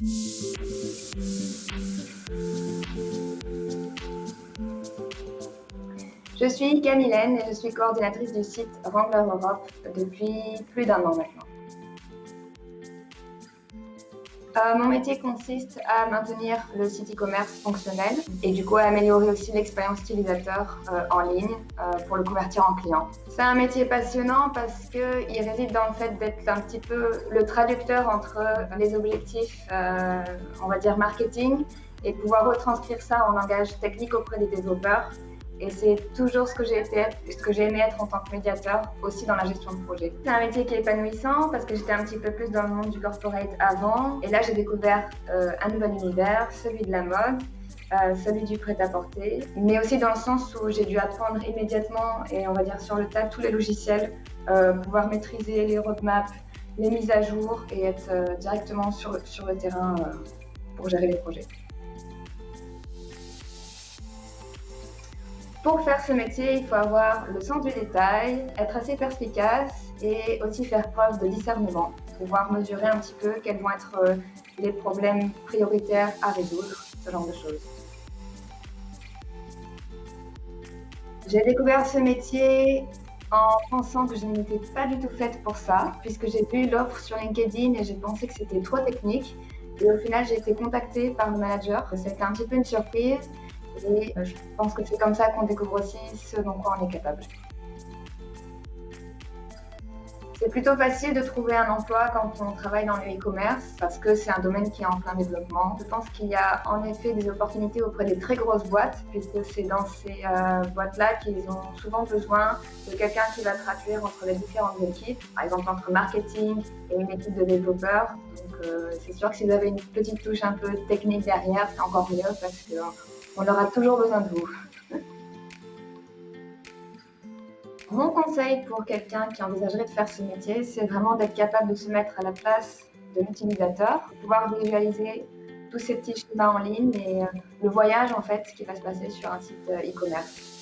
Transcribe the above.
Je suis Camilène et je suis coordinatrice du site Wrangler Europe depuis plus d'un an maintenant. Mon métier consiste à maintenir le site e-commerce fonctionnel et du coup à améliorer aussi l'expérience utilisateur en ligne pour le convertir en client. C'est un métier passionnant parce qu'il réside dans le fait d'être un petit peu le traducteur entre les objectifs, on va dire marketing, et pouvoir retranscrire ça en langage technique auprès des développeurs. Et c'est toujours ce que j'ai aimé être en tant que médiateur, aussi dans la gestion de projet. C'est un métier qui est épanouissant parce que j'étais un petit peu plus dans le monde du corporate avant. Et là, j'ai découvert un nouvel univers, celui de la mode, celui du prêt-à-porter, mais aussi dans le sens où j'ai dû apprendre immédiatement et on va dire sur le tas tous les logiciels, pouvoir maîtriser les roadmaps, les mises à jour et être directement sur le terrain pour gérer les projets. Pour faire ce métier, il faut avoir le sens du détail, être assez perspicace et aussi faire preuve de discernement, pouvoir mesurer un petit peu quels vont être les problèmes prioritaires à résoudre, ce genre de choses. J'ai découvert ce métier en pensant que je n'étais pas du tout faite pour ça, puisque j'ai vu l'offre sur LinkedIn et j'ai pensé que c'était trop technique. Et au final, j'ai été contactée par le manager. C'était un petit peu une surprise. Et je pense que c'est comme ça qu'on découvre aussi ce dont quoi on est capable. C'est plutôt facile de trouver un emploi quand on travaille dans le e-commerce parce que c'est un domaine qui est en plein développement. Je pense qu'il y a en effet des opportunités auprès des très grosses boîtes puisque c'est dans ces boîtes-là qu'ils ont souvent besoin de quelqu'un qui va traduire entre les différentes équipes, par exemple entre marketing et une équipe de développeurs. Donc c'est sûr que si vous avez une petite touche un peu technique derrière, c'est encore mieux parce qu'on aura toujours besoin de vous. Mon conseil pour quelqu'un qui envisagerait de faire ce métier, c'est vraiment d'être capable de se mettre à la place de l'utilisateur, pouvoir visualiser tous ces petits schémas en ligne et le voyage en fait qui va se passer sur un site e-commerce.